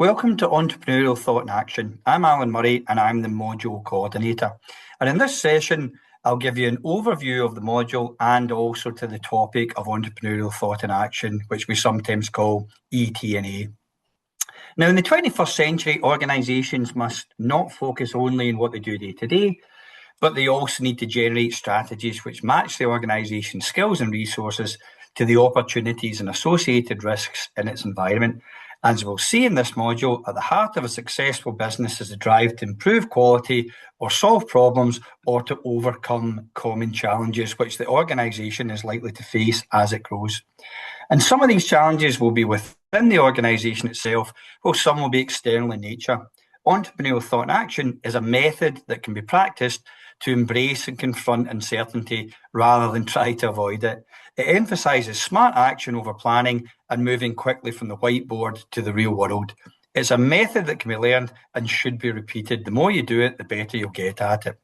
Welcome to Entrepreneurial Thought and Action. I'm Alan Murray and I'm the module coordinator. And in this session, I'll give you an overview of the module and also to the topic of entrepreneurial thought and action, which we sometimes call ET&A. Now, in the 21st century, organisations must not focus only on what they do day to day, but they also need to generate strategies which match the organisation's skills and resources to the opportunities and associated risks in its environment. As we'll see in this module, at the heart of a successful business is the drive to improve quality or solve problems or to overcome common challenges which the organisation is likely to face as it grows. And some of these challenges will be within the organisation itself, while some will be external in nature. Entrepreneurial thought and action is a method that can be practiced to embrace and confront uncertainty rather than try to avoid it. It emphasises smart action over planning and moving quickly from the whiteboard to the real world. It's a method that can be learned and should be repeated. The more you do it, the better you'll get at it.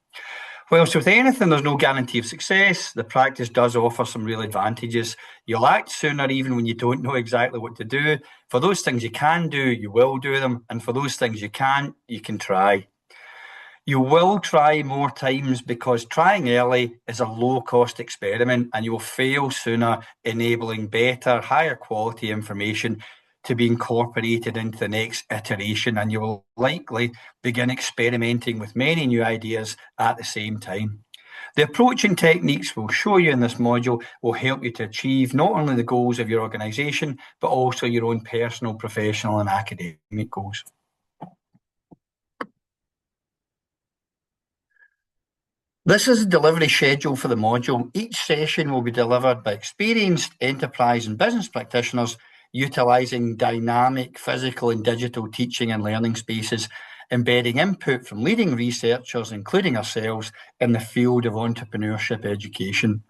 Whilst with anything, there's no guarantee of success, the practice does offer some real advantages. You'll act sooner even when you don't know exactly what to do. For those things you can do, you will do them. And for those things you can't, you can try. You will try more times because trying early is a low-cost experiment and you will fail sooner, enabling better, higher quality information to be incorporated into the next iteration, and you will likely begin experimenting with many new ideas at the same time. The approach and techniques we'll show you in this module will help you to achieve not only the goals of your organisation, but also your own personal, professional and academic goals. This is the delivery schedule for the module. Each session will be delivered by experienced enterprise and business practitioners utilising dynamic physical and digital teaching and learning spaces, embedding input from leading researchers, including ourselves, in the field of entrepreneurship education.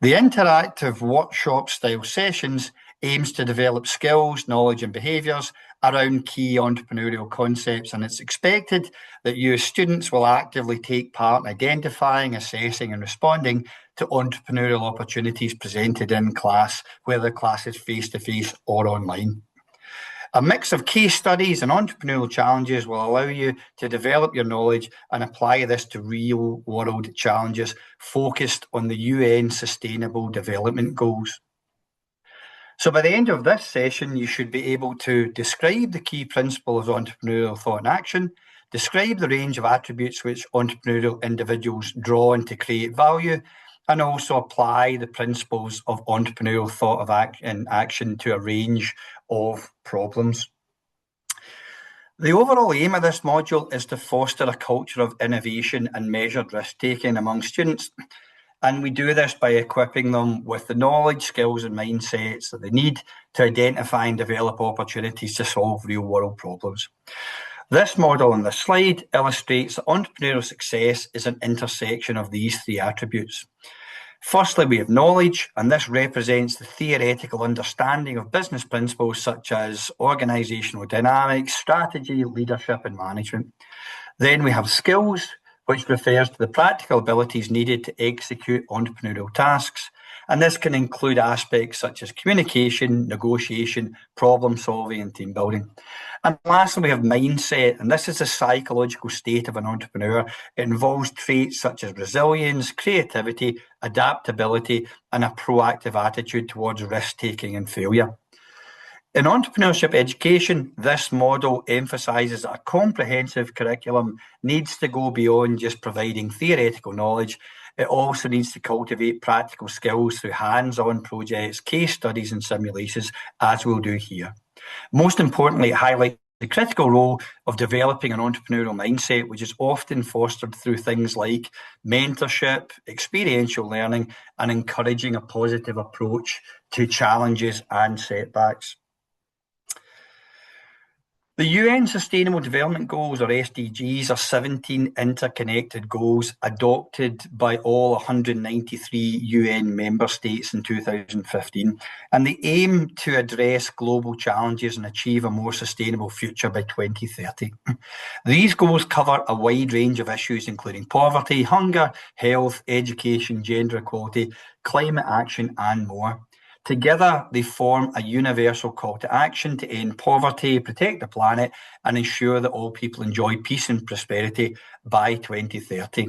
The interactive workshop-style sessions aims to develop skills, knowledge and behaviours around key entrepreneurial concepts, and it's expected that you as students will actively take part in identifying, assessing and responding to entrepreneurial opportunities presented in class, whether class is face-to-face or online. A mix of case studies and entrepreneurial challenges will allow you to develop your knowledge and apply this to real-world challenges focused on the UN Sustainable Development Goals. So by the end of this session, you should be able to describe the key principles of entrepreneurial thought and action, describe the range of attributes which entrepreneurial individuals draw on to create value, and also apply the principles of entrepreneurial thought and action to a range of problems. The overall aim of this module is to foster a culture of innovation and measured risk-taking among students. And we do this by equipping them with the knowledge, skills and mindsets that they need to identify and develop opportunities to solve real-world problems. This model on this slide illustrates that entrepreneurial success is an intersection of these three attributes. Firstly, we have knowledge, and this represents the theoretical understanding of business principles such as organisational dynamics, strategy, leadership and management. Then we have skills, which refers to the practical abilities needed to execute entrepreneurial tasks. And this can include aspects such as communication, negotiation, problem solving and team building. And lastly, we have mindset, and this is a psychological state of an entrepreneur. It involves traits such as resilience, creativity, adaptability, and a proactive attitude towards risk-taking and failure. In entrepreneurship education, this model emphasises that a comprehensive curriculum needs to go beyond just providing theoretical knowledge. It also needs to cultivate practical skills through hands-on projects, case studies and simulations, as we'll do here. Most importantly, it highlights the critical role of developing an entrepreneurial mindset, which is often fostered through things like mentorship, experiential learning, and encouraging a positive approach to challenges and setbacks. The UN Sustainable Development Goals, or SDGs, are 17 interconnected goals adopted by all 193 UN member states in 2015, and they aim to address global challenges and achieve a more sustainable future by 2030. These goals cover a wide range of issues, including poverty, hunger, health, education, gender equality, climate action, and more. Together, they form a universal call to action to end poverty, protect the planet, and ensure that all people enjoy peace and prosperity by 2030.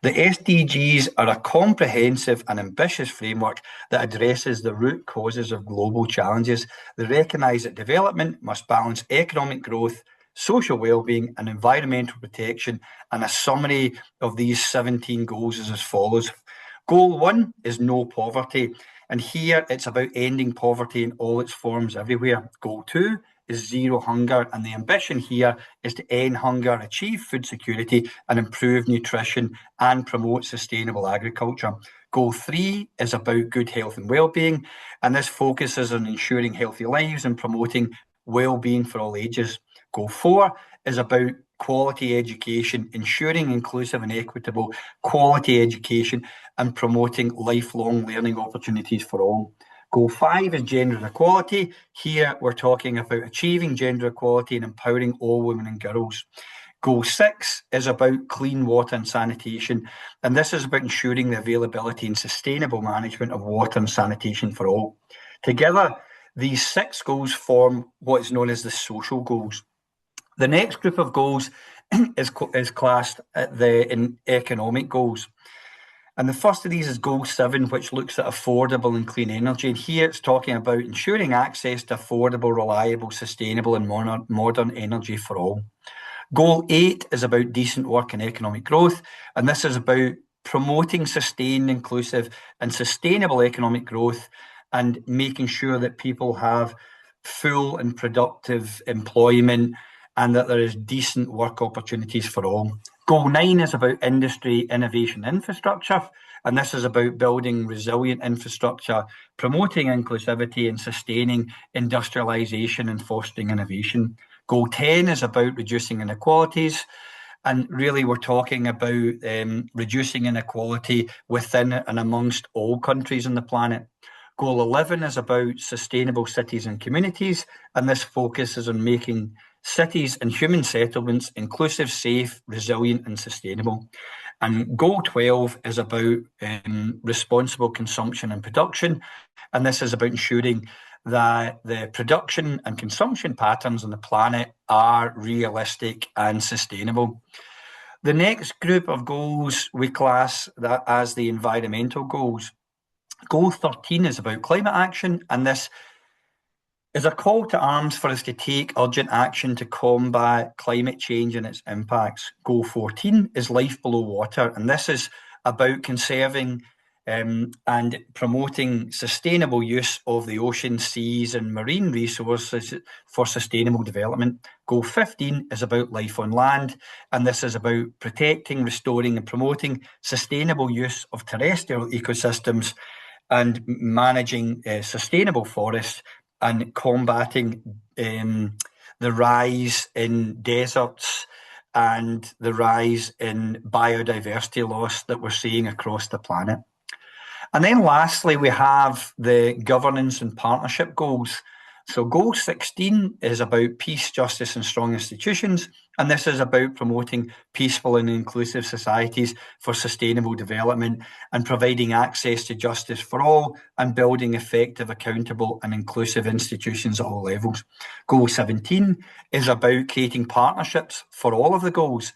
The SDGs are a comprehensive and ambitious framework that addresses the root causes of global challenges. They recognise that development must balance economic growth, social well-being, and environmental protection, and a summary of these 17 goals is as follows. Goal 1 is no poverty. And here it's about ending poverty in all its forms everywhere. Goal 2 is zero hunger. And the ambition here is to end hunger, achieve food security, and improve nutrition and promote sustainable agriculture. Goal 3 is about good health and well-being. And this focuses on ensuring healthy lives and promoting well-being for all ages. Goal 4 is about quality education, ensuring inclusive and equitable quality education and promoting lifelong learning opportunities for all. Goal 5 is gender equality. Here we're talking about achieving gender equality and empowering all women and girls. Goal 6 is about clean water and sanitation, and this is about ensuring the availability and sustainable management of water and sanitation for all. Together, these 6 goals form what is known as the social goals. The next group of goals is classed in economic goals. And the first of these is Goal 7, which looks at affordable and clean energy. And here it's talking about ensuring access to affordable, reliable, sustainable and modern energy for all. Goal 8 is about decent work and economic growth. And this is about promoting sustained, inclusive and sustainable economic growth and making sure that people have full and productive employment and that there is decent work opportunities for all. Goal 9 is about industry, innovation, infrastructure, and this is about building resilient infrastructure, promoting inclusivity and sustaining industrialisation and fostering innovation. Goal 10 is about reducing inequalities, and really we're talking about reducing inequality within and amongst all countries on the planet. Goal 11 is about sustainable cities and communities, and this focuses on making cities and human settlements inclusive, safe, resilient and sustainable. And Goal 12 is about responsible consumption and production, and this is about ensuring that the production and consumption patterns on the planet are realistic and sustainable. The next group of goals we class that as the environmental goals. Goal 13 is about climate action, and this is a call to arms for us to take urgent action to combat climate change and its impacts. Goal 14 is life below water, and this is about conserving and promoting sustainable use of the ocean, seas and marine resources for sustainable development. Goal 15 is about life on land, and this is about protecting, restoring and promoting sustainable use of terrestrial ecosystems and managing sustainable forests and combating the rise in deserts and the rise in biodiversity loss that we're seeing across the planet. And then lastly, we have the governance and partnership goals. So Goal 16 is about peace, justice and strong institutions. And this is about promoting peaceful and inclusive societies for sustainable development and providing access to justice for all and building effective, accountable and inclusive institutions at all levels. Goal 17 is about creating partnerships for all of the goals.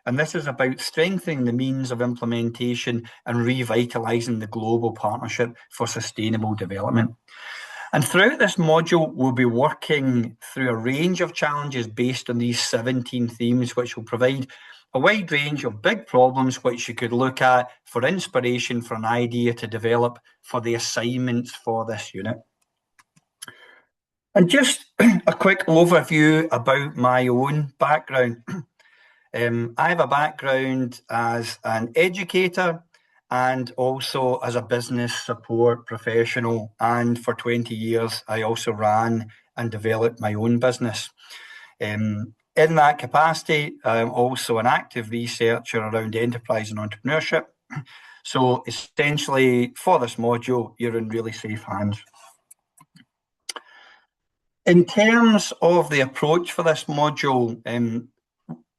And this is about strengthening the means of implementation and revitalising the global partnership for sustainable development. And throughout this module, we'll be working through a range of challenges based on these 17 themes, which will provide a wide range of big problems which you could look at for inspiration, for an idea to develop for the assignments for this unit. And just a quick overview about my own background. I have a background as an educator and also as a business support professional. And for 20 years, I also ran and developed my own business. In that capacity, I'm also an active researcher around enterprise and entrepreneurship. So essentially, for this module, you're in really safe hands. In terms of the approach for this module,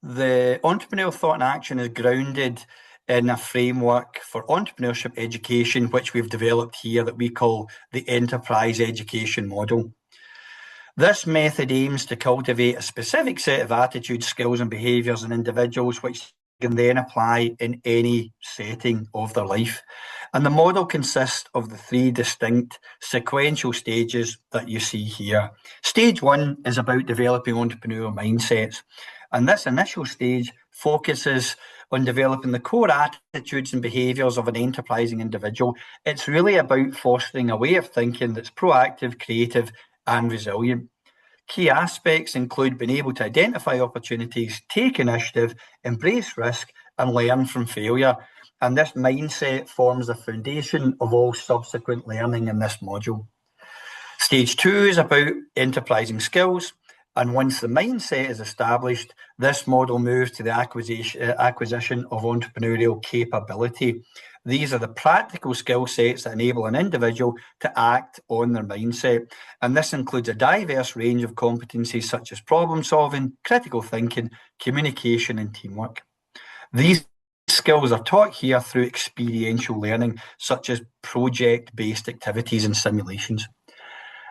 the entrepreneurial thought and action is grounded in a framework for entrepreneurship education, which we've developed here that we call the enterprise education model. This method aims to cultivate a specific set of attitudes, skills, and behaviours in individuals, which can then apply in any setting of their life. And the model consists of the three distinct sequential stages that you see here. Stage one is about developing entrepreneurial mindsets. And this initial stage focuses on developing the core attitudes and behaviours of an enterprising individual. It's really about fostering a way of thinking that's proactive, creative, and resilient. Key aspects include being able to identify opportunities, take initiative, embrace risk, and learn from failure. And this mindset forms the foundation of all subsequent learning in this module. Stage two is about enterprising skills. And once the mindset is established, this model moves to the acquisition of entrepreneurial capability. These are the practical skill sets that enable an individual to act on their mindset. And this includes a diverse range of competencies such as problem solving, critical thinking, communication, and teamwork. These skills are taught here through experiential learning, such as project-based activities and simulations.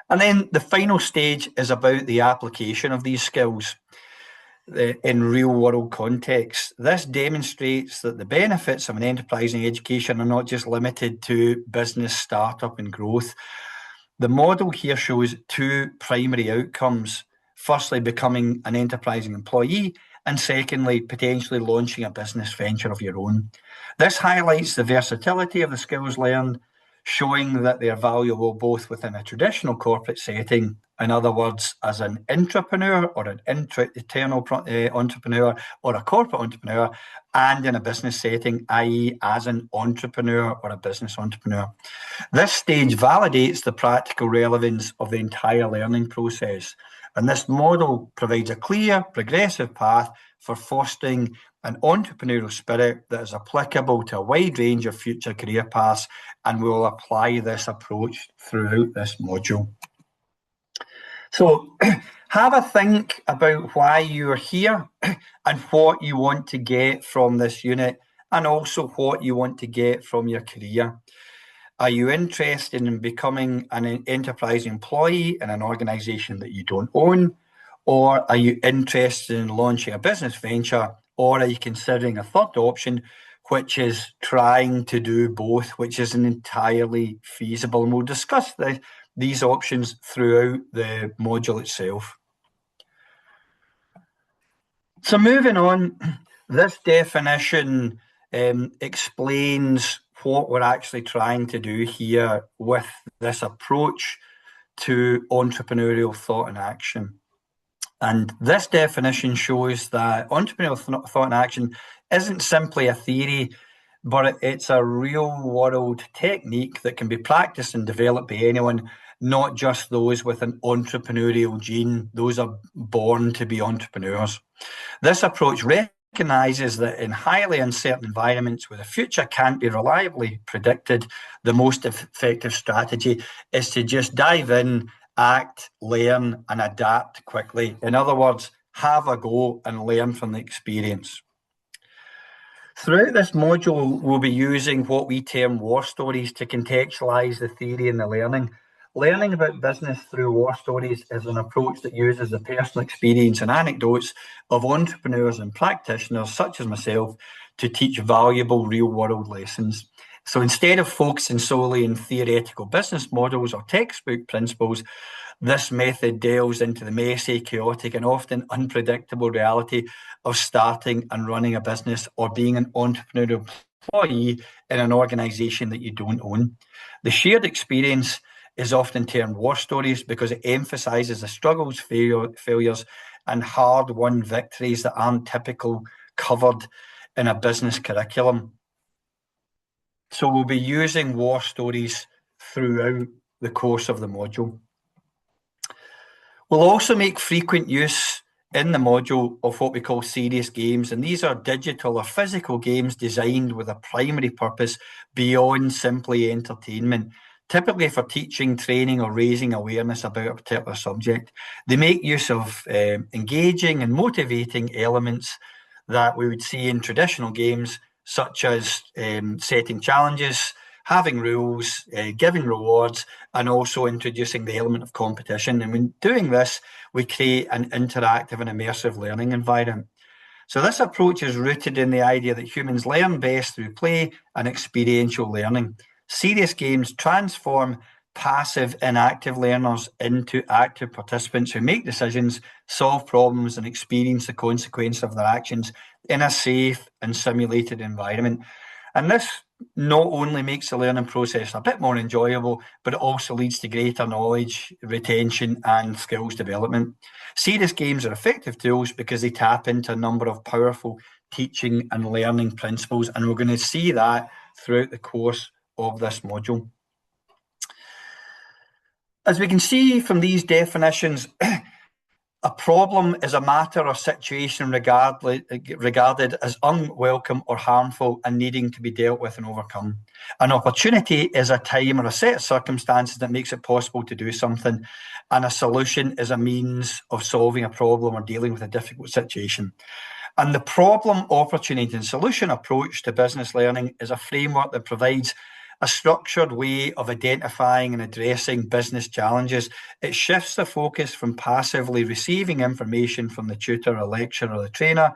And then the final stage is about the application of these skills in real-world contexts. This demonstrates that the benefits of an enterprising education are not just limited to business startup and growth. The model here shows two primary outcomes. Firstly, becoming an enterprising employee, and secondly, potentially launching a business venture of your own. This highlights the versatility of the skills learned, showing that they are valuable both within a traditional corporate setting, in other words, as an intrapreneur or an internal entrepreneur or a corporate entrepreneur, and in a business setting, i.e. as an entrepreneur or a business entrepreneur. This stage validates the practical relevance of the entire learning process, and this model provides a clear, progressive path for fostering an entrepreneurial spirit that is applicable to a wide range of future career paths, and we will apply this approach throughout this module. So have a think about why you're here and what you want to get from this unit, and also what you want to get from your career. Are you interested in becoming an enterprise employee in an organisation that you don't own? Or are you interested in launching a business venture? Or are you considering a third option, which is trying to do both, which isn't entirely feasible? And we'll discuss these options throughout the module itself. So moving on, this definition explains what we're actually trying to do here with this approach to entrepreneurial thought and action. And this definition shows that entrepreneurial thought and action isn't simply a theory, but it's a real-world technique that can be practiced and developed by anyone, not just those with an entrepreneurial gene. Those are born to be entrepreneurs. This approach recognizes that in highly uncertain environments where the future can't be reliably predicted, the most effective strategy is to just dive in, act, learn, and adapt quickly. In other words, have a go and learn from the experience. Throughout this module, we'll be using what we term war stories to contextualize the theory and the learning. Learning about business through war stories is an approach that uses the personal experience and anecdotes of entrepreneurs and practitioners, such as myself, to teach valuable real-world lessons. So instead of focusing solely on theoretical business models or textbook principles, this method delves into the messy, chaotic, and often unpredictable reality of starting and running a business or being an entrepreneurial employee in an organization that you don't own. The shared experience is often termed war stories because it emphasizes the struggles, failures, and hard-won victories that aren't typically covered in a business curriculum. So we'll be using war stories throughout the course of the module. We'll also make frequent use in the module of what we call serious games, and these are digital or physical games designed with a primary purpose beyond simply entertainment, typically for teaching, training, or raising awareness about a particular subject. They make use of engaging and motivating elements that we would see in traditional games, such as setting challenges, having rules, giving rewards, and also introducing the element of competition. And when doing this, we create an interactive and immersive learning environment. So this approach is rooted in the idea that humans learn best through play and experiential learning. Serious games transform passive, inactive learners into active participants who make decisions, solve problems, and experience the consequences of their actions in a safe and simulated environment. And this not only makes the learning process a bit more enjoyable, but it also leads to greater knowledge, retention, and skills development. Serious games are effective tools because they tap into a number of powerful teaching and learning principles, and we're going to see that throughout the course of this module. As we can see from these definitions, a problem is a matter or situation regarded as unwelcome or harmful and needing to be dealt with and overcome. An opportunity is a time or a set of circumstances that makes it possible to do something, and a solution is a means of solving a problem or dealing with a difficult situation. And the problem, opportunity, and solution approach to business learning is a framework that provides a structured way of identifying and addressing business challenges. It shifts the focus from passively receiving information from the tutor or lecturer or the trainer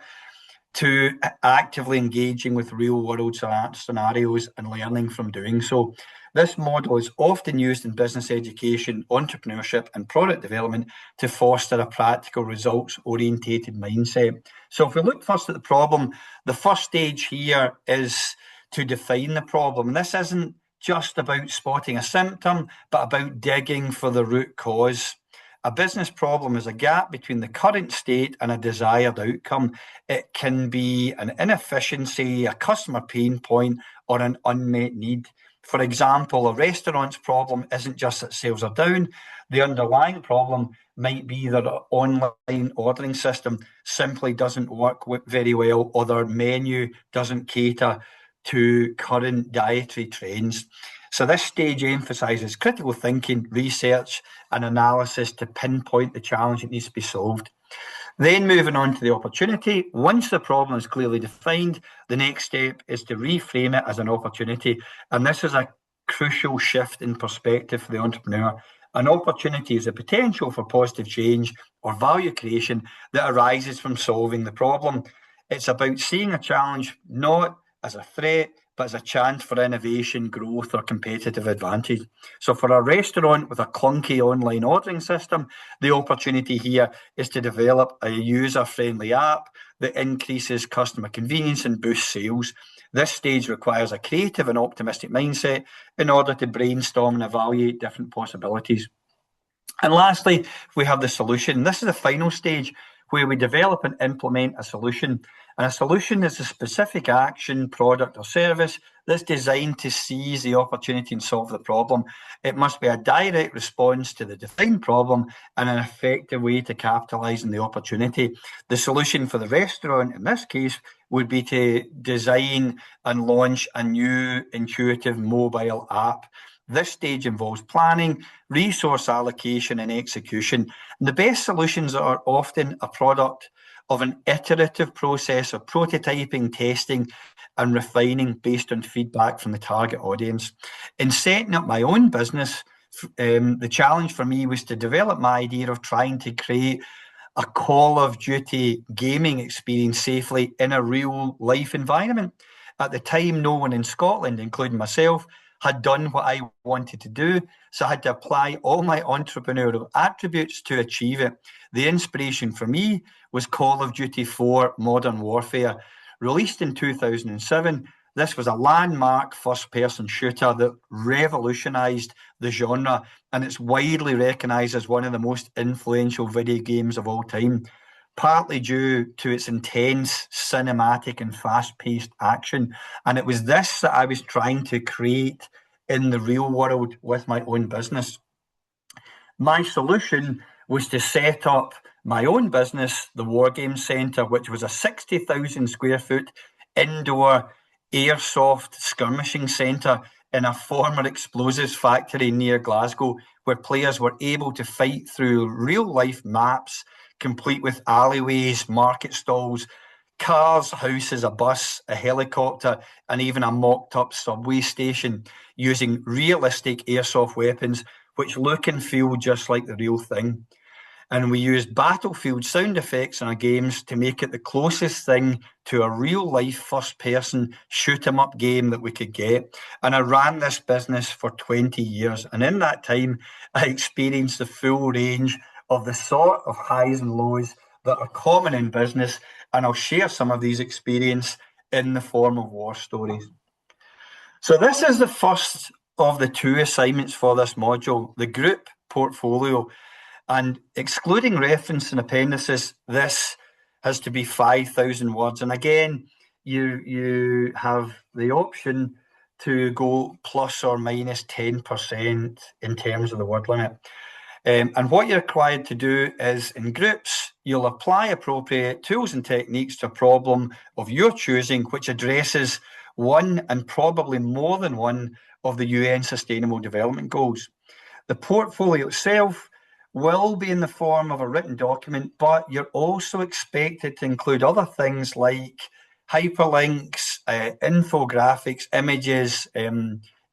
to actively engaging with real-world scenarios and learning from doing so. This model is often used in business education, entrepreneurship, and product development to foster a practical, results-orientated mindset. So if we look first at the problem, the first stage here is to define the problem. And this isn't just about spotting a symptom, but about digging for the root cause. A business problem is a gap between the current state and a desired outcome. It can be an inefficiency, a customer pain point, or an unmet need. For example, a restaurant's problem isn't just that sales are down. The underlying problem might be that our online ordering system simply doesn't work very well, or their menu doesn't cater to current dietary trends. So this stage emphasises critical thinking, research, and analysis to pinpoint the challenge that needs to be solved. Then moving on to the opportunity. Once the problem is clearly defined, the next step is to reframe it as an opportunity. And this is a crucial shift in perspective for the entrepreneur. An opportunity is a potential for positive change or value creation that arises from solving the problem. It's about seeing a challenge not as a threat, but as a chance for innovation, growth, or competitive advantage. So for a restaurant with a clunky online ordering system, the opportunity here is to develop a user-friendly app that increases customer convenience and boosts sales. This stage requires a creative and optimistic mindset in order to brainstorm and evaluate different possibilities. And lastly, we have the solution. This is the final stage where we develop and implement a solution. And a solution is a specific action, product, or service that's designed to seize the opportunity and solve the problem. It must be a direct response to the defined problem and an effective way to capitalise on the opportunity. The solution for the restaurant, in this case, would be to design and launch a new intuitive mobile app. This stage involves planning, resource allocation, and execution. And the best solutions are often a product of an iterative process of prototyping, testing, and refining based on feedback from the target audience. In setting up my own business, the challenge for me was to develop my idea of trying to create a Call of Duty gaming experience safely in a real life environment. At the time, no one in Scotland, including myself, had done what I wanted to do, so I had to apply all my entrepreneurial attributes to achieve it. The inspiration for me was Call of Duty 4 Modern Warfare. Released in 2007, this was a landmark first-person shooter that revolutionised the genre, and it's widely recognised as one of the most influential video games of all time, partly due to its intense cinematic and fast-paced action. And it was this that I was trying to create in the real world with my own business. My solution was to set up my own business, the War Games Centre, which was a 60,000 square foot indoor airsoft skirmishing centre in a former explosives factory near Glasgow, where players were able to fight through real-life maps, complete with alleyways, market stalls, cars, houses, a bus, a helicopter, and even a mocked-up subway station using realistic airsoft weapons which look and feel just like the real thing. And we used battlefield sound effects in our games to make it the closest thing to a real-life first-person shoot-'em-up game that we could get. And I ran this business for 20 years. And in that time, I experienced the full range of the sort of highs and lows that are common in business. And I'll share some of these experiences in the form of war stories. So this is the first of the two assignments for this module, the group portfolio. And excluding reference and appendices, this has to be 5,000 words. And again, you have the option to go plus or minus 10% in terms of the word limit. And what you're required to do is, in groups, you'll apply appropriate tools and techniques to a problem of your choosing, which addresses one and probably more than one of the UN Sustainable Development Goals. The portfolio itself will be in the form of a written document, but you're also expected to include other things like hyperlinks, infographics, images,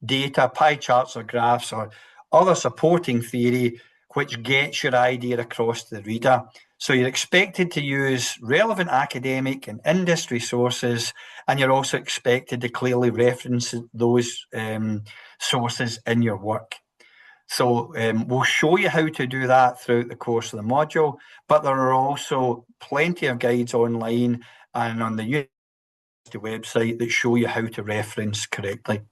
data, pie charts or graphs, or other supporting theory which gets your idea across to the reader. So you're expected to use relevant academic and industry sources, and you're also expected to clearly reference those sources in your work. So we'll show you how to do that throughout the course of the module, but there are also plenty of guides online and on the university website that show you how to reference correctly.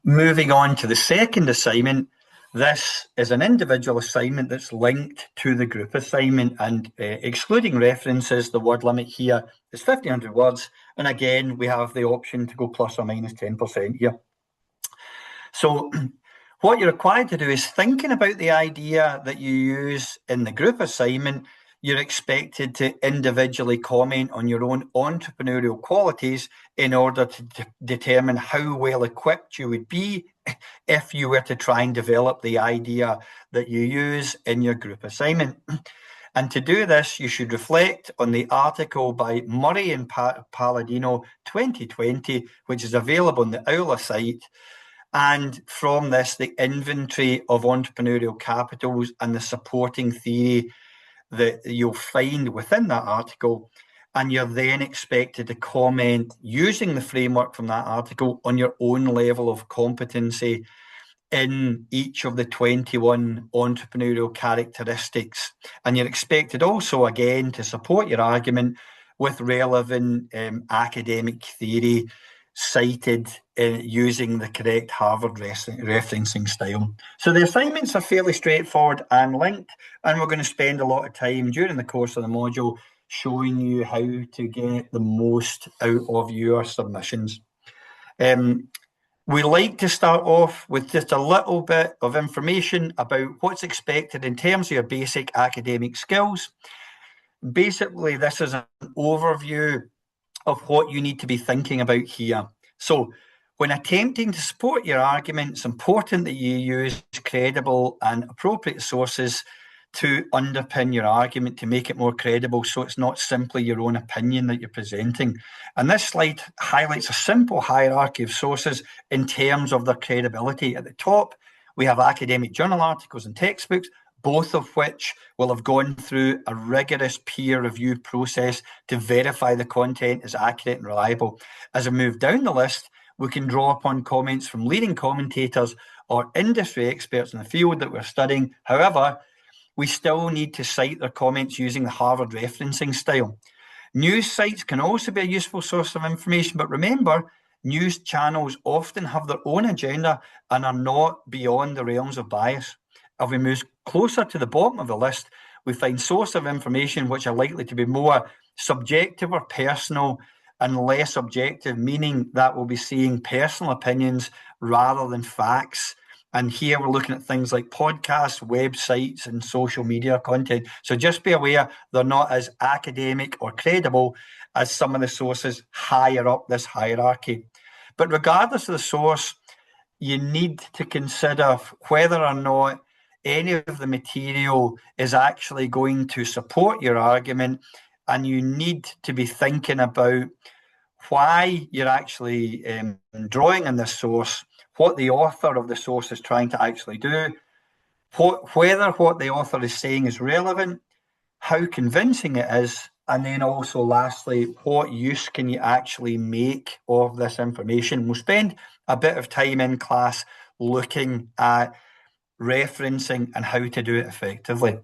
Moving on to the second assignment, this is an individual assignment that's linked to the group assignment, and excluding references, the word limit here is 1,500 words. And again, we have the option to go plus or minus 10% here. So what you're required to do is, thinking about the idea that you use in the group assignment, you're expected to individually comment on your own entrepreneurial qualities in order to determine how well equipped you would be if you were to try and develop the idea that you use in your group assignment. And to do this, you should reflect on the article by Murray and Palladino 2020, which is available on the Aula site. And from this, the inventory of entrepreneurial capitals and the supporting theory that you'll find within that article. And you're then expected to comment using the framework from that article on your own level of competency in each of the 21 entrepreneurial characteristics. And you're expected also, again, to support your argument with relevant academic theory cited using the correct Harvard referencing style. So the assignments are fairly straightforward and linked, and we're going to spend a lot of time during the course of the module showing you how to get the most out of your submissions. We like to start off with just a little bit of information about what's expected in terms of your basic academic skills. Basically, this is an overview of what you need to be thinking about here. So when attempting to support your argument, it's important that you use credible and appropriate sources to underpin your argument, to make it more credible, so it's not simply your own opinion that you're presenting. And this slide highlights a simple hierarchy of sources in terms of their credibility. At the top, we have academic journal articles and textbooks, both of which will have gone through a rigorous peer review process to verify the content is accurate and reliable. As we move down the list, we can draw upon comments from leading commentators or industry experts in the field that we're studying. However, we still need to cite their comments using the Harvard referencing style. News sites can also be a useful source of information, but remember, news channels often have their own agenda and are not beyond the realms of bias. If we move closer to the bottom of the list, we find sources of information which are likely to be more subjective or personal and less objective, meaning that we'll be seeing personal opinions rather than facts. And here we're looking at things like podcasts, websites, and social media content. So just be aware they're not as academic or credible as some of the sources higher up this hierarchy. But regardless of the source, you need to consider whether or not any of the material is actually going to support your argument and you need to be thinking about why you're actually drawing in this source, what the author of the source is trying to actually do, whether what the author is saying is relevant, how convincing it is, and then also lastly, what use can you actually make of this information. We'll spend a bit of time in class looking at referencing and how to do it effectively.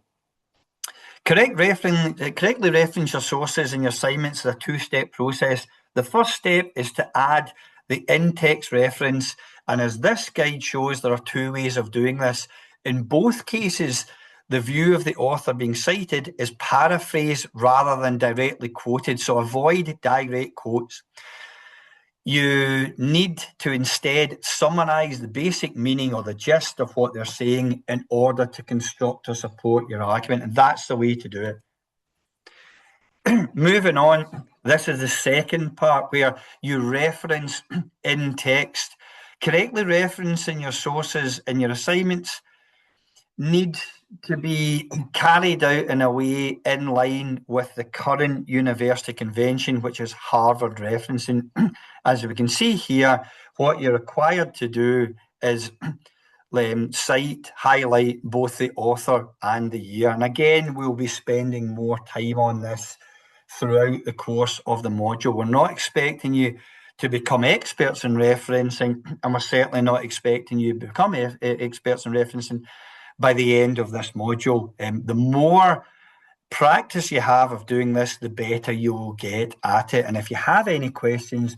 Correctly reference your sources in your assignments is a two-step process. The first step is to add the in-text reference, and as this guide shows, there are two ways of doing this. In both cases, the view of the author being cited is paraphrased rather than directly quoted, so avoid direct quotes. You need to instead summarize the basic meaning or the gist of what they're saying in order to construct or support your argument, and that's the way to do it. Moving on, this is the second part where you reference in text. Correctly referencing your sources in your assignments need to be carried out in a way in line with the current university convention, which is Harvard referencing. As we can see here, what you're required to do is cite, highlight both the author and the year. And again, we'll be spending more time on this throughout the course of the module. We're not expecting you to become experts in referencing, and we're certainly not expecting you to become experts in referencing by the end of this module. The more practice you have of doing this, the better you will get at it. And if you have any questions,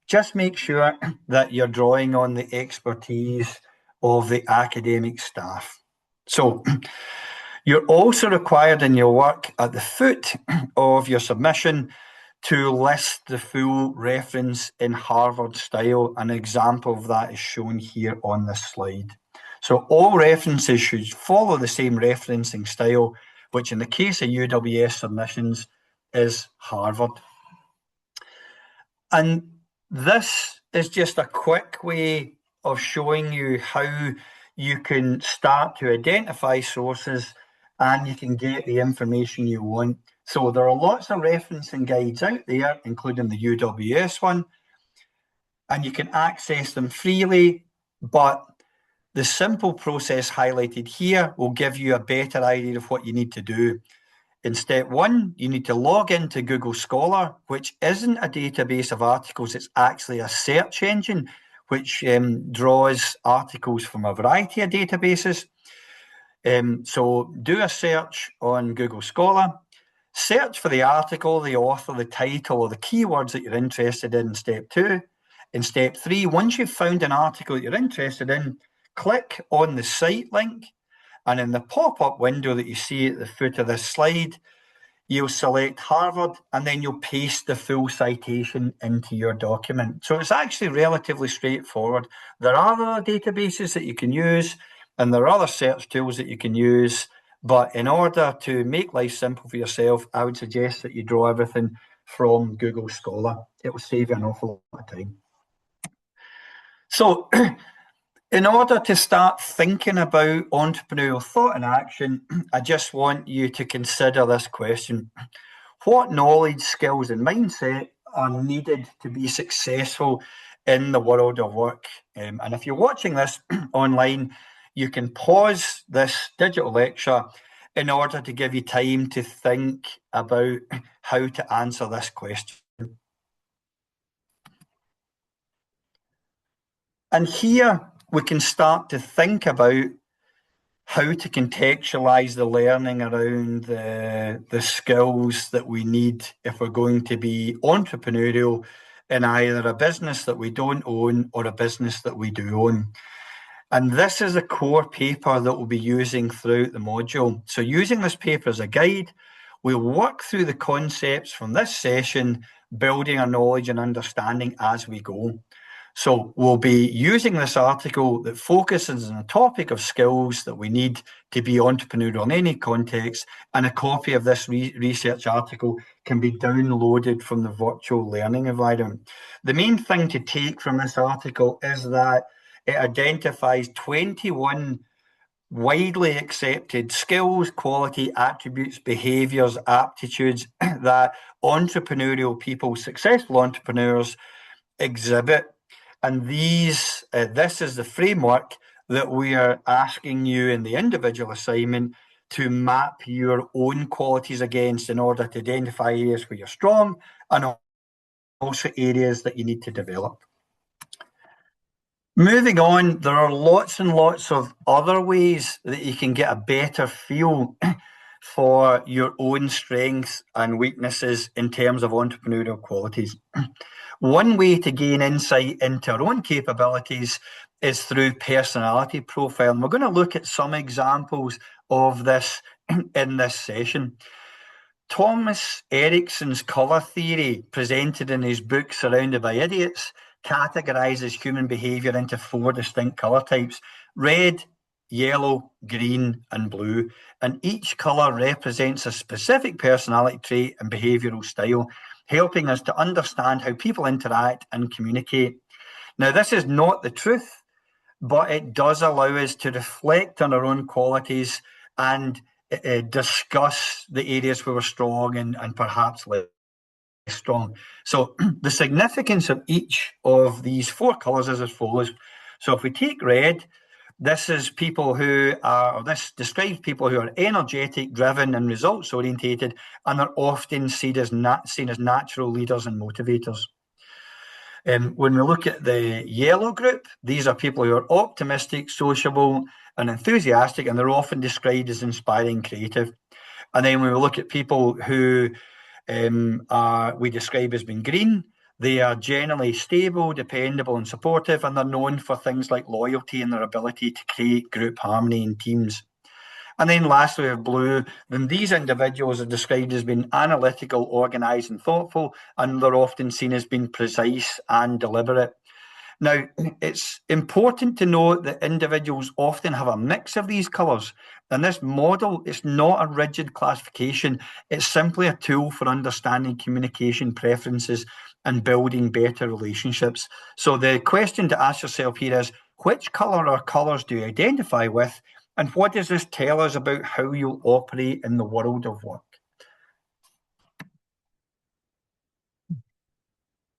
just make sure that you're drawing on the expertise of the academic staff. So you're also required in your work at the foot of your submission to list the full reference in Harvard style. An example of that is shown here on this slide. So all references should follow the same referencing style, which in the case of UWS submissions is Harvard. And this is just a quick way of showing you how you can start to identify sources and you can get the information you want. So there are lots of referencing guides out there, including the UWS one, and you can access them freely, but the simple process highlighted here will give you a better idea of what you need to do. In step one, you need to log into Google Scholar, which isn't a database of articles, it's actually a search engine which draws articles from a variety of databases. So do a search on Google Scholar, search for the article, the author, the title, or the keywords that you're interested in step two. In step three, once you've found an article that you're interested in, click on the site link, and in the pop-up window that you see at the foot of this slide, you'll select Harvard, and then you'll paste the full citation into your document. So it's actually relatively straightforward. There are other databases that you can use, and there are other search tools that you can use, but in order to make life simple for yourself, I would suggest that you draw everything from Google Scholar. It will save you an awful lot of time. So, in order to start thinking about entrepreneurial thought and action, I just want you to consider this question. What knowledge, skills, and mindset are needed to be successful in the world of work? And if you're watching this online, you can pause this digital lecture in order to give you time to think about how to answer this question. And here we can start to think about how to contextualize the learning around the skills that we need if we're going to be entrepreneurial in either a business that we don't own or a business that we do own. And this is a core paper that we'll be using throughout the module. So using this paper as a guide, we'll work through the concepts from this session, building our knowledge and understanding as we go. So we'll be using this article that focuses on a topic of skills that we need to be entrepreneurial in any context, and a copy of this research article can be downloaded from the virtual learning environment. The main thing to take from this article is that it identifies 21 widely accepted skills, quality, attributes, behaviours, aptitudes that entrepreneurial people, successful entrepreneurs, exhibit. And this is the framework that we are asking you in the individual assignment to map your own qualities against in order to identify areas where you're strong and also areas that you need to develop. Moving on, there are lots and lots of other ways that you can get a better feel for your own strengths and weaknesses in terms of entrepreneurial qualities. One way to gain insight into our own capabilities is through personality profile. And we're going to look at some examples of this in this session. Thomas Erickson's colour theory, presented in his book Surrounded by Idiots, categorises human behaviour into 4 distinct colour types: red, yellow, green, and blue. And each colour represents a specific personality trait and behavioural style, helping us to understand how people interact and communicate. Now, this is not the truth, but it does allow us to reflect on our own qualities and discuss the areas where we're strong and perhaps less strong. So the significance of each of these 4 colours is as follows. So if we take red, this describes people who are energetic, driven, and results orientated, and are often seen as natural leaders and motivators. When we look at the yellow group, these are people who are optimistic, sociable, and enthusiastic, and they're often described as inspiring, creative. And then when we look at people who we describe as being green, they are generally stable, dependable, and supportive, and they're known for things like loyalty and their ability to create group harmony in teams. And then lastly, we have blue. Then these individuals are described as being analytical, organised, and thoughtful, and they're often seen as being precise and deliberate. Now, it's important to note that individuals often have a mix of these colours. And this model is not a rigid classification. It's simply a tool for understanding communication preferences and building better relationships. So the question to ask yourself here is, which colour or colours do you identify with? And what does this tell us about how you'll operate in the world of work?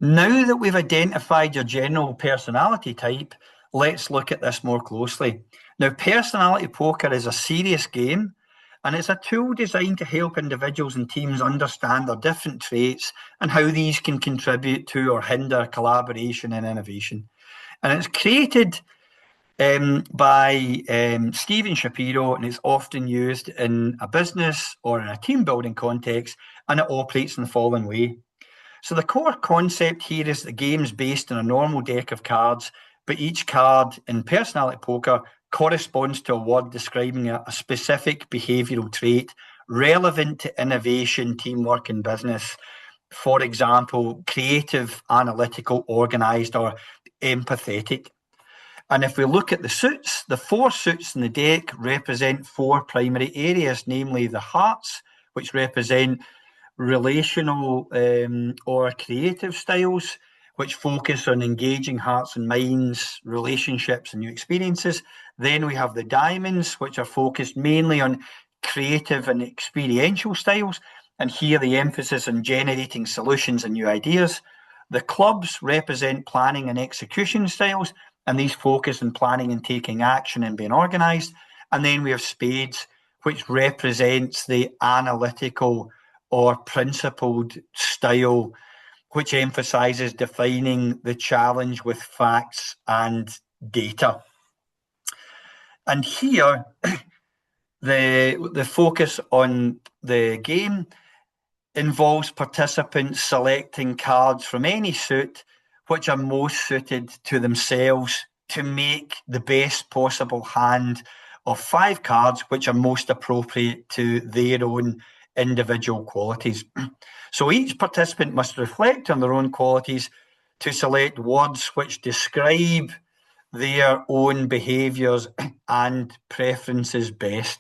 Now that we've identified your general personality type, let's look at this more closely. Now, personality poker is a serious game, and it's a tool designed to help individuals and teams understand their different traits and how these can contribute to or hinder collaboration and innovation. And it's created by Stephen Shapiro, and it's often used in a business or in a team building context, and it operates in the following way. So the core concept here is the game's based on a normal deck of cards, but each card in personality poker corresponds to a word describing a specific behavioural trait relevant to innovation, teamwork, and business. For example, creative, analytical, organised, or empathetic. And if we look at the suits, the 4 suits in the deck represent 4 primary areas, namely the hearts, which represent relational or creative styles, which focus on engaging hearts and minds, relationships, and new experiences. Then we have the diamonds, which are focused mainly on creative and experiential styles, and here the emphasis on generating solutions and new ideas. The clubs represent planning and execution styles, and these focus on planning and taking action and being organised. And then we have spades, which represents the analytical or principled style, which emphasises defining the challenge with facts and data. And here, the focus on the game involves participants selecting cards from any suit which are most suited to themselves to make the best possible hand of 5 cards which are most appropriate to their own individual qualities. So each participant must reflect on their own qualities to select words which describe their own behaviours and preferences best.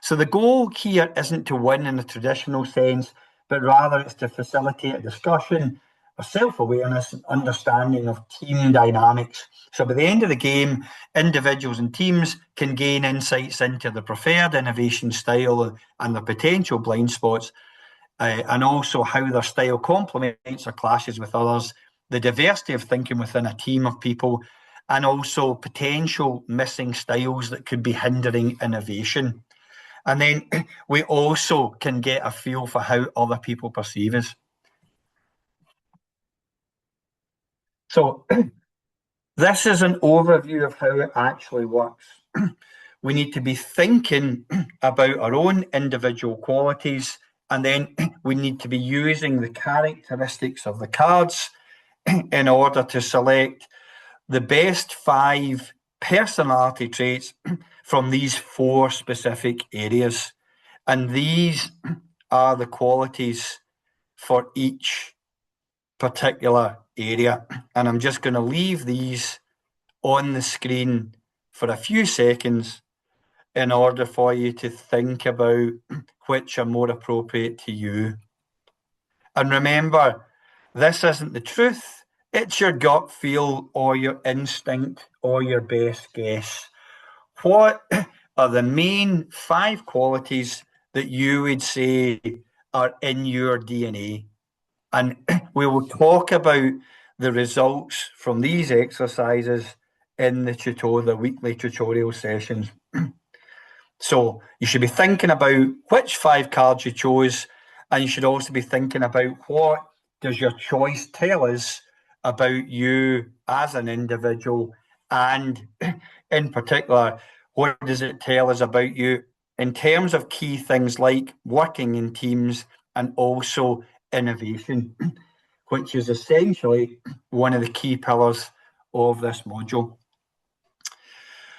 So the goal here isn't to win in a traditional sense, but rather it's to facilitate a discussion a self-awareness and understanding of team dynamics. So by the end of the game, individuals and teams can gain insights into their preferred innovation style and their potential blind spots, and also how their style complements or clashes with others, the diversity of thinking within a team of people, and also potential missing styles that could be hindering innovation. And then we also can get a feel for how other people perceive us. So this is an overview of how it actually works. We need to be thinking about our own individual qualities, and then we need to be using the characteristics of the cards in order to select the best 5 personality traits from these 4 specific areas. And these are the qualities for each particular area. And I'm just going to leave these on the screen for a few seconds in order for you to think about which are more appropriate to you. And remember, this isn't the truth. It's your gut feel or your instinct or your best guess. What are the main 5 qualities that you would say are in your DNA? And we will talk about the results from these exercises in the weekly tutorial sessions. So you should be thinking about which 5 cards you chose, and you should also be thinking about what does your choice tell us about you as an individual, and in particular, what does it tell us about you in terms of key things like working in teams and also innovation, which is essentially one of the key pillars of this module.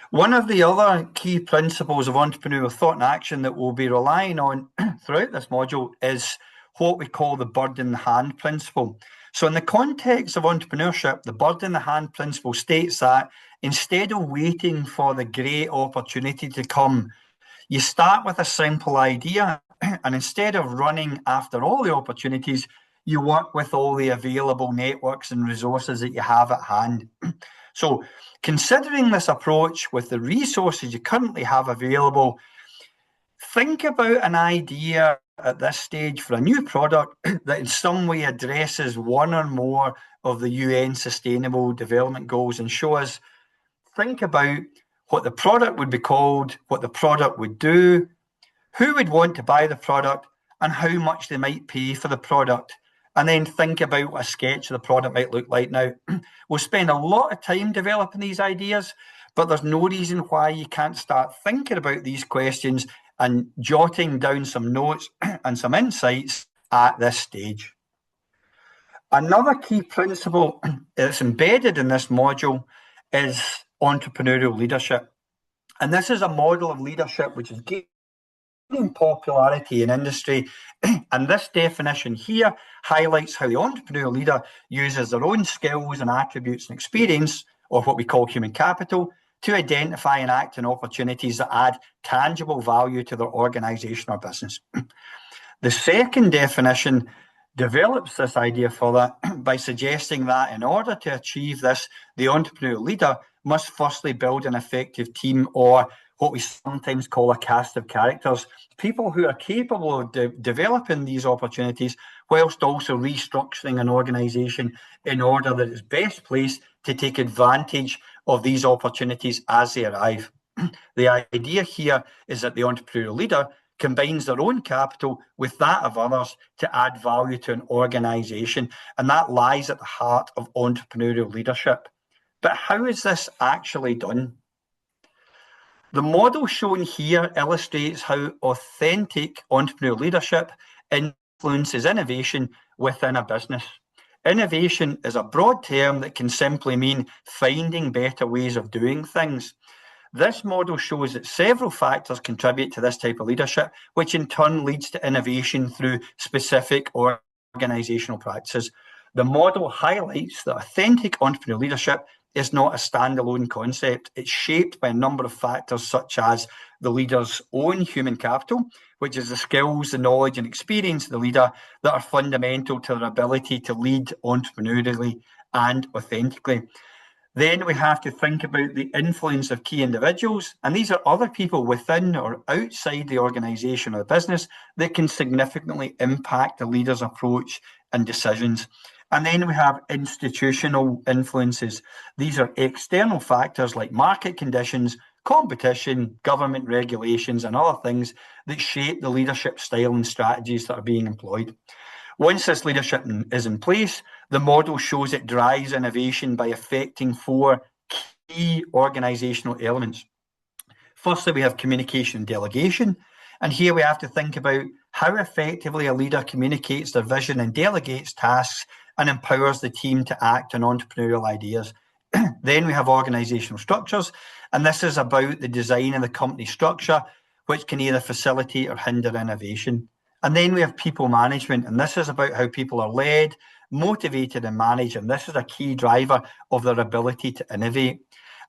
One of the other key principles of entrepreneurial thought and action that we'll be relying on throughout this module is what we call the bird in the hand principle. So in the context of entrepreneurship, the bird in the hand principle states that instead of waiting for the great opportunity to come, you start with a simple idea, and instead of running after all the opportunities, you work with all the available networks and resources that you have at hand. So considering this approach with the resources you currently have available, think about an idea at this stage for a new product that in some way addresses one or more of the UN Sustainable Development Goals, and show us, think about what the product would be called, what the product would do, who would want to buy the product, and how much they might pay for the product. And then think about what a sketch of the product might look like. Now, we'll spend a lot of time developing these ideas, but there's no reason why you can't start thinking about these questions and jotting down some notes and some insights at this stage. Another key principle that's embedded in this module is entrepreneurial leadership. And this is a model of leadership which is gaining popularity in industry. And this definition here highlights how the entrepreneurial leader uses their own skills and attributes and experience, or what we call human capital, to identify and act on opportunities that add tangible value to their organization or business. The second definition develops this idea further by suggesting that in order to achieve this, the entrepreneurial leader must firstly build an effective team, or what we sometimes call a cast of characters, people who are capable of developing these opportunities whilst also restructuring an organization in order that it's best placed to take advantage of these opportunities as they arrive. The idea here is that the entrepreneurial leader combines their own capital with that of others to add value to an organization, and that lies at the heart of entrepreneurial leadership. But how is this actually done? The model shown here illustrates how authentic entrepreneurial leadership influences innovation within a business. Innovation is a broad term that can simply mean finding better ways of doing things. This model shows that several factors contribute to this type of leadership, which in turn leads to innovation through specific organizational practices. The model highlights that authentic entrepreneurial leadership is not a standalone concept. It's shaped by a number of factors such as the leader's own human capital, which is the skills, the knowledge and experience of the leader that are fundamental to their ability to lead entrepreneurially and authentically. Then we have to think about the influence of key individuals, and these are other people within or outside the organisation or the business that can significantly impact the leader's approach and decisions. And then we have institutional influences. These are external factors like market conditions, competition, government regulations, and other things that shape the leadership style and strategies that are being employed. Once this leadership is in place, the model shows it drives innovation by affecting four key organisational elements. Firstly, we have communication and delegation. And here we have to think about how effectively a leader communicates their vision and delegates tasks and empowers the team to act on entrepreneurial ideas. Then we have organisational structures, and this is about the design of the company structure, which can either facilitate or hinder innovation. And then we have people management, and this is about how people are led, motivated and managed, and this is a key driver of their ability to innovate.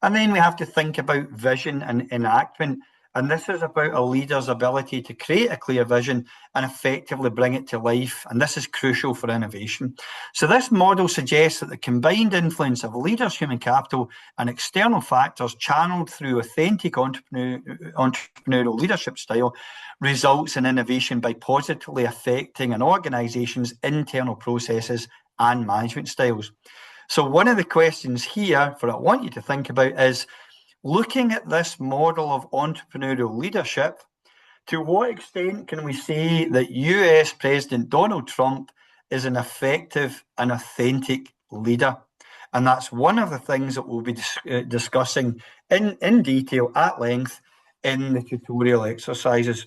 And then we have to think about vision and enactment, and this is about a leader's ability to create a clear vision and effectively bring it to life, and this is crucial for innovation. So this model suggests that the combined influence of leaders' human capital and external factors channeled through authentic entrepreneurial leadership style results in innovation by positively affecting an organisation's internal processes and management styles. So one of the questions here for I want you to think about is, looking at this model of entrepreneurial leadership, to what extent can we say that US President Donald Trump is an effective and authentic leader? And that's one of the things that we'll be discussing in detail at length in the tutorial exercises.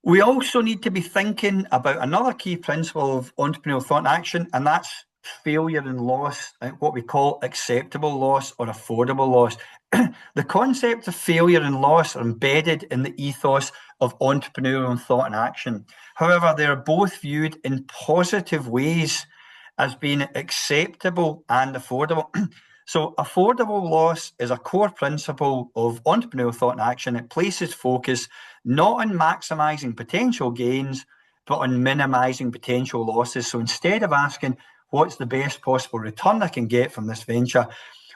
We also need to be thinking about another key principle of entrepreneurial thought and action, and that's failure and loss, what we call acceptable loss or affordable loss. The concept of failure and loss are embedded in the ethos of entrepreneurial thought and action. However, they are both viewed in positive ways as being acceptable and affordable. So affordable loss is a core principle of entrepreneurial thought and action. It places focus not on maximizing potential gains, but on minimizing potential losses. So instead of asking, what's the best possible return I can get from this venture,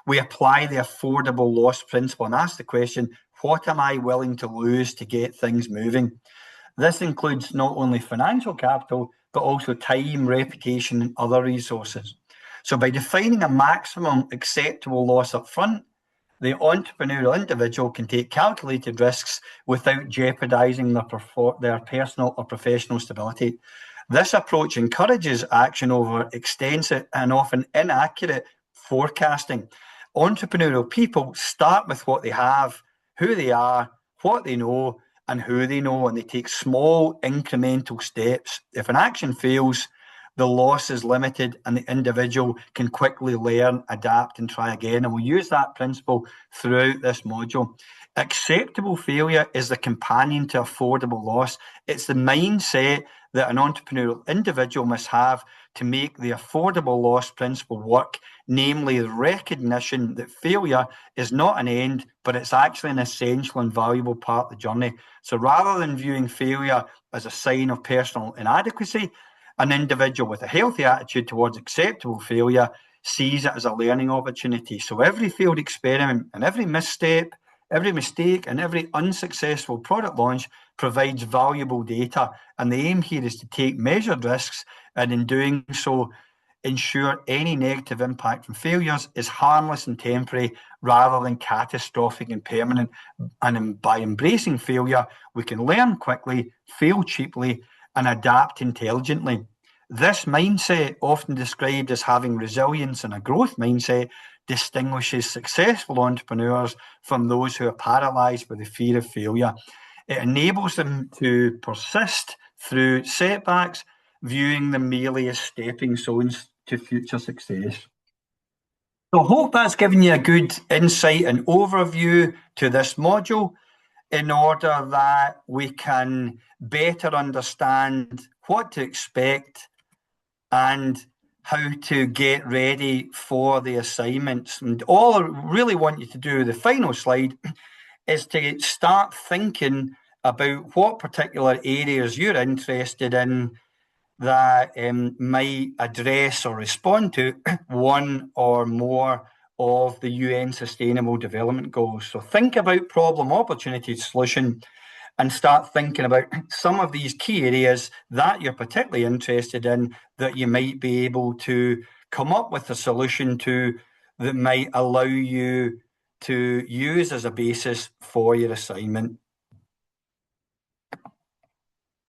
we apply the affordable loss principle and ask the question, what am I willing to lose to get things moving? This includes not only financial capital, but also time, reputation, and other resources. So by defining a maximum acceptable loss up front, the entrepreneurial individual can take calculated risks without jeopardizing their personal or professional stability. This approach encourages action over extensive and often inaccurate forecasting. Entrepreneurial people start with what they have, who they are, what they know, and who they know, and they take small incremental steps. If an action fails, the loss is limited and the individual can quickly learn, adapt, and try again. And we'll use that principle throughout this module. Acceptable failure is the companion to affordable loss. It's the mindset that an entrepreneurial individual must have to make the affordable loss principle work, namely the recognition that failure is not an end, but it's actually an essential and valuable part of the journey. So rather than viewing failure as a sign of personal inadequacy, an individual with a healthy attitude towards acceptable failure sees it as a learning opportunity. So every failed experiment and every misstep, every mistake and every unsuccessful product launch provides valuable data. And the aim here is to take measured risks, and in doing so, ensure any negative impact from failures is harmless and temporary rather than catastrophic and permanent. And by embracing failure, we can learn quickly, fail cheaply, and adapt intelligently. This mindset, often described as having resilience and a growth mindset, distinguishes successful entrepreneurs from those who are paralyzed by the fear of failure. It enables them to persist through setbacks, viewing them merely as stepping stones to future success. So I hope that's given you a good insight and overview to this module, in order that we can better understand what to expect and how to get ready for the assignments. And all I really want you to do, the final slide, is to start thinking about what particular areas you're interested in that might address or respond to one or more of the UN Sustainable Development Goals. So think about problem, opportunity, solution, and start thinking about some of these key areas that you're particularly interested in that you might be able to come up with a solution to that might allow you to use as a basis for your assignment.